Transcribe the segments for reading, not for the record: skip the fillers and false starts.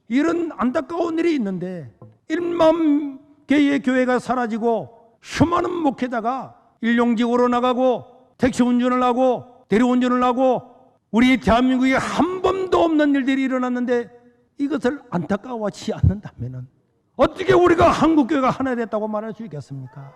이런 안타까운 일이 있는데 1만 개의 교회가 사라지고 수많은 목회자가 일용직으로 나가고 택시 운전을 하고 대리운전을 하고 우리 대한민국에 한 번도 없는 일들이 일어났는데 이것을 안타까워하지 않는다면 어떻게 우리가 한국교회가 하나 됐다고 말할 수 있겠습니까?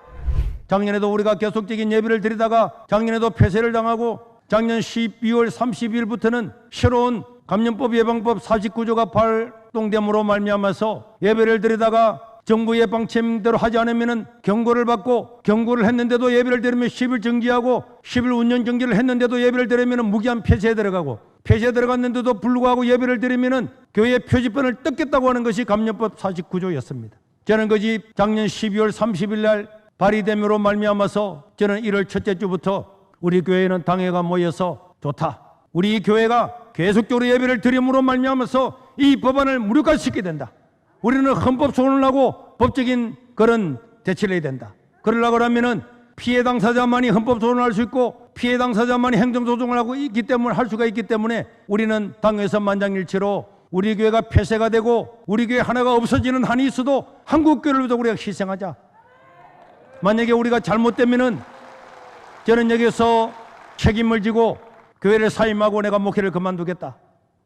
작년에도 우리가 계속적인 예배를 드리다가 작년에도 폐쇄를 당하고 작년 12월 30일부터는 새로운 감염법 예방법 49조가 발동됨으로 말미암아서 예배를 드리다가 정부의 방침대로 하지 않으면 경고를 받고 경고를 했는데도 예배를 드리면 10일 정지하고 10일 운전 정지를 했는데도 예배를 드리면 무기한 폐쇄에 들어가고 폐쇄에 들어갔는데도 불구하고 예배를 드리면 교회 표지판을 뜯겠다고 하는 것이 감염법 49조였습니다. 저는 그것이 작년 12월 30일 날 발의됨으로 말미암아서 저는 1월 첫째 주부터 우리 교회는 당회가 모여서 좋다. 우리 교회가 계속적으로 예배를 드림으로 말미암아서 이 법안을 무력화시켜야 된다. 우리는 헌법 소원을 하고 법적인 그런 대치를 해야 된다. 그러려고 하면은 피해 당사자만이 헌법 소원을 할 수 있고 피해 당사자만이 행정 소송을 하고 있기 때문에 할 수가 있기 때문에 우리는 당에서 만장일치로 우리 교회가 폐쇄가 되고 우리 교회 하나가 없어지는 한이 있어도 한국 교회를 위해서 우리가 희생하자. 만약에 우리가 잘못되면은 저는 여기서 책임을 지고 교회를 사임하고 내가 목회를 그만두겠다.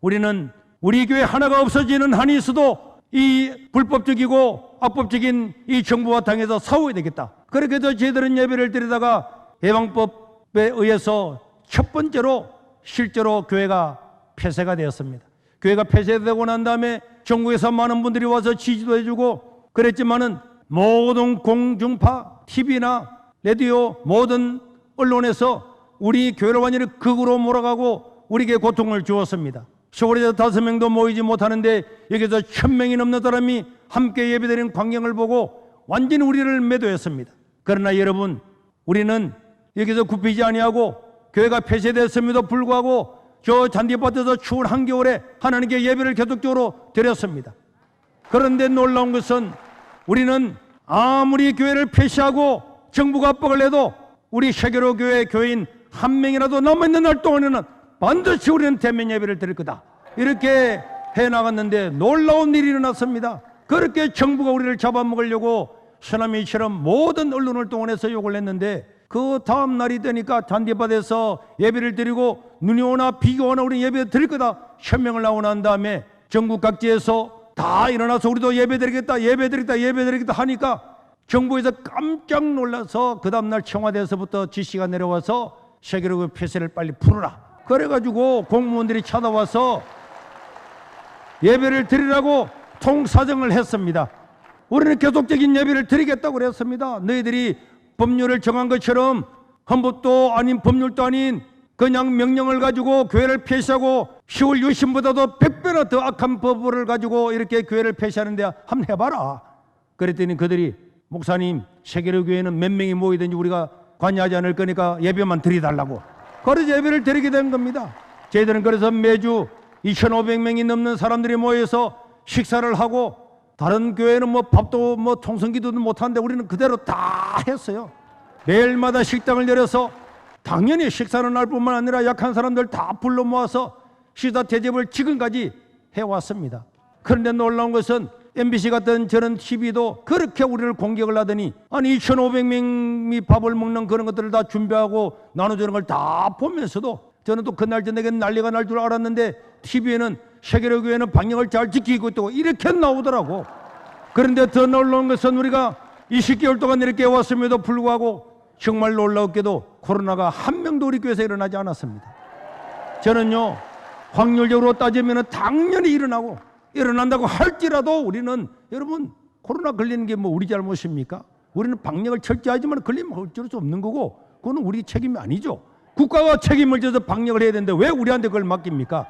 우리는 우리 교회 하나가 없어지는 한이 있어도 이 불법적이고 악법적인 이 정부와 당에서 싸워야 되겠다. 그렇게 해서 저희들은 예배를 드리다가 예방법에 의해서 첫 번째로 실제로 교회가 폐쇄가 되었습니다. 교회가 폐쇄되고 난 다음에 전국에서 많은 분들이 와서 지지도 해주고 그랬지만은 모든 공중파, TV나 라디오 모든 언론에서 우리 교회를 완전히 극으로 몰아가고 우리에게 고통을 주었습니다. 서울에서 5명도 모이지 못하는데 여기서 1000명이 넘는 사람이 함께 예배드리는 광경을 보고 완전히 우리를 매도했습니다. 그러나 여러분, 우리는 여기서 굽히지 아니하고 교회가 폐쇄됐음에도 불구하고 저 잔디밭에서 추운 한겨울에 하나님께 예배를 계속적으로 드렸습니다. 그런데 놀라운 것은 우리는 아무리 교회를 폐쇄하고 정부가 압박을 해도 우리 세계로 교회 교인 한 명이라도 남아있는 날 동안에는 반드시 우리는 대면 예배를 드릴 거다. 이렇게 해나갔는데 놀라운 일이 일어났습니다. 그렇게 정부가 우리를 잡아먹으려고 쓰나미처럼 모든 언론을 동원해서 욕을 했는데 그 다음 날이 되니까 잔디밭에서 예배를 드리고 눈이 오나 비가 오나 우리 예배 드릴 거다. 현명을 나오고 난 다음에 전국 각지에서 다 일어나서 우리도 예배 드리겠다 하니까 정부에서 깜짝 놀라서 그 다음날 청와대에서부터 지시가 내려와서 세계로 폐쇄를 빨리 풀어라. 그래가지고 공무원들이 찾아와서 예배를 드리라고 통사정을 했습니다. 우리는 계속적인 예배를 드리겠다고 그랬습니다. 너희들이 법률을 정한 것처럼 헌법도 아닌 법률도 아닌 그냥 명령을 가지고 교회를 폐쇄하고 시월 유신보다도 100배나 더 악한 법을 가지고 이렇게 교회를 폐쇄하는데 한번 해봐라. 그랬더니 그들이 목사님, 세계로 교회는 몇 명이 모이든지 우리가 관여하지 않을 거니까 예배만 드리달라고. 그래서 예배를 드리게 된 겁니다. 저희들은 그래서 매주 2,500명이 넘는 사람들이 모여서 식사를 하고 다른 교회는 뭐 밥도 뭐 통성기도도 못하는데 우리는 그대로 다 했어요. 매일마다 식당을 열어서 당연히 식사는 할 뿐만 아니라 약한 사람들 다 불러 모아서 시사 대접을 지금까지 해왔습니다. 그런데 놀라운 것은 MBC 같은 저런 TV도 그렇게 우리를 공격을 하더니 아니 2,500명이 밥을 먹는 그런 것들을 다 준비하고 나눠주는 걸 다 보면서도 저는 또 그날 저녁에 난리가 날 줄 알았는데 TV에는 세계로 교회는 방역을 잘 지키고 있다고 이렇게 나오더라고. 그런데 더 놀라운 것은 우리가 20개월 동안 이렇게 왔음에도 불구하고 정말 놀라웠게도 코로나가 한 명도 우리 교회에서 일어나지 않았습니다. 저는요, 확률적으로 따지면 당연히 일어난다고 할지라도 우리는 여러분 코로나 걸리는 게 뭐 우리 잘못입니까? 우리는 방역을 철저하지만 걸리면 어쩔 수 없는 거고 그거는 우리 책임이 아니죠. 국가가 책임을 져서 방역을 해야 되는데 왜 우리한테 그걸 맡깁니까?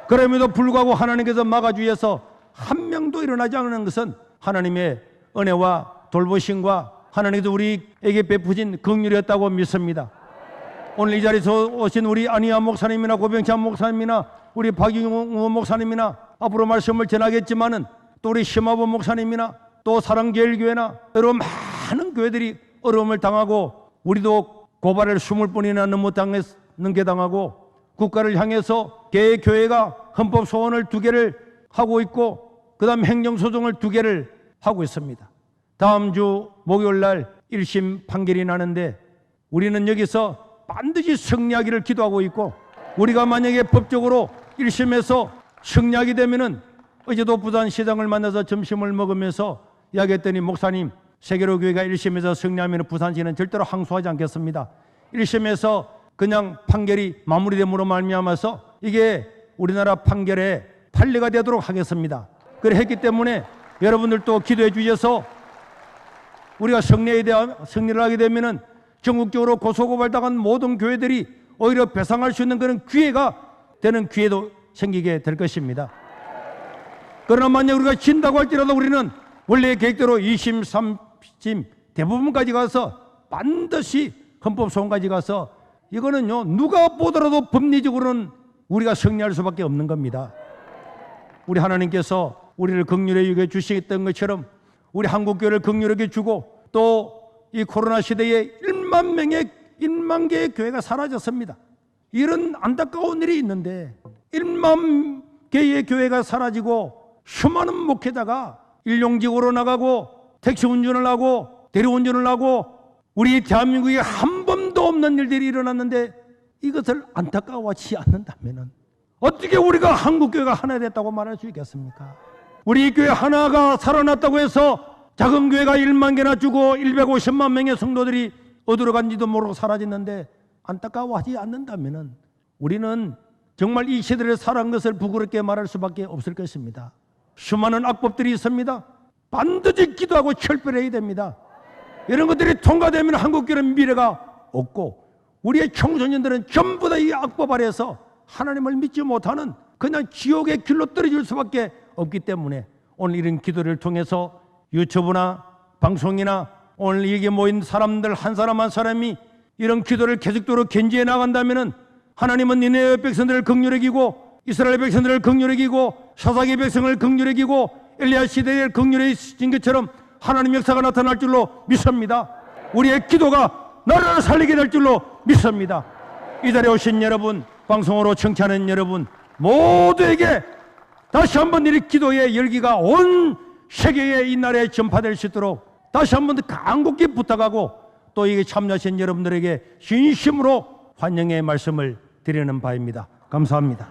그럼에도 불구하고 하나님께서 막아주셔서 한 명도 일어나지 않는 것은 하나님의 은혜와 돌보심과 하나님께서 우리에게 베푸신 긍휼이었다고 믿습니다. 오늘 이 자리에서 오신 우리 안희아 목사님이나 고병찬 목사님이나 우리 박용호 목사님이나 앞으로 말씀을 전하겠지만은 또 우리 심화보 목사님이나 또 사랑제일교회나 여러분 많은 교회들이 어려움을 당하고 우리도 고발을 20번이나 넘어 당했는 게 당하고 국가를 향해서 개의 교회가 헌법 소원을 2개를 하고 있고 그다음 행정소송을 2개를 하고 있습니다. 다음 주 목요일 날 1심 판결이 나는데 우리는 여기서 반드시 승리하기를 기도하고 있고, 우리가 만약에 법적으로 1심에서 승리하게 되면은, 어제도 부산시장을 만나서 점심을 먹으면서 이야기했더니, 목사님, 세계로 교회가 1심에서 승리하면 부산시는 절대로 항소하지 않겠습니다. 1심에서 그냥 판결이 마무리됨으로 말미암아서 이게 우리나라 판결의 판례가 되도록 하겠습니다. 그래 했기 때문에 여러분들도 기도해 주셔서 우리가 승리를 하게 되면은 전국적으로 고소고발당한 모든 교회들이 오히려 배상할 수 있는 그런 기회가 되는 기회도 생기게 될 것입니다. 그러나 만약 우리가 진다고 할지라도 우리는 원래 계획대로 2심, 3심 대부분까지 가서 반드시 헌법소원까지 가서, 이거는요 누가 보더라도 법리적으로는 우리가 승리할 수밖에 없는 겁니다. 우리 하나님께서 우리를 긍휼히 여겨 주시겠던 것처럼 우리 한국교회를 긍휼하게 주고, 또 이 코로나 시대에 1만 개의 교회가 사라졌습니다. 이런 안타까운 일이 있는데 1만 개의 교회가 사라지고 수많은 목회자가 일용직으로 나가고 택시 운전을 하고 대리운전을 하고 우리 대한민국에 한 번도 없는 일들이 일어났는데, 이것을 안타까워하지 않는다면 어떻게 우리가 한국교회가 하나 됐다고 말할 수 있겠습니까? 우리 교회 하나가 살아났다고 해서 작은 교회가 1만 개나 주고 150만 명의 성도들이 어디로 간지도 모르고 사라졌는데 안타까워하지 않는다면 우리는 정말 이 시대를 살아간 것을 부끄럽게 말할 수밖에 없을 것입니다. 수많은 악법들이 있습니다. 반드시 기도하고 철별해야 됩니다. 이런 것들이 통과되면 한국교회는 미래가 없고, 우리의 청소년들은 전부 다 이 악법 아래에서 하나님을 믿지 못하는 그냥 지옥의 길로 떨어질 수밖에 없기 때문에, 오늘 이런 기도를 통해서 유튜브나 방송이나 오늘 여기 모인 사람들 한 사람 한 사람이 이런 기도를 계속적으로 견지해 나간다면 하나님은 니네의 백성들을 긍휼히 여기고 이스라엘 백성들을 긍휼히 여기고 사사기 백성을 긍휼히 여기고 엘리야 시대에 긍휼히 여긴 것처럼 하나님 역사가 나타날 줄로 믿습니다. 우리의 기도가 나라를 살리게 될 줄로 믿습니다. 이 자리에 오신 여러분, 방송으로 청취하는 여러분 모두에게 다시 한번 이 기도의 열기가 온 세계에 이 나라에 전파될 수 있도록 다시 한번 간곡히 부탁하고, 또 이게 참여하신 여러분들에게 진심으로 환영의 말씀을 드리는 바입니다. 감사합니다.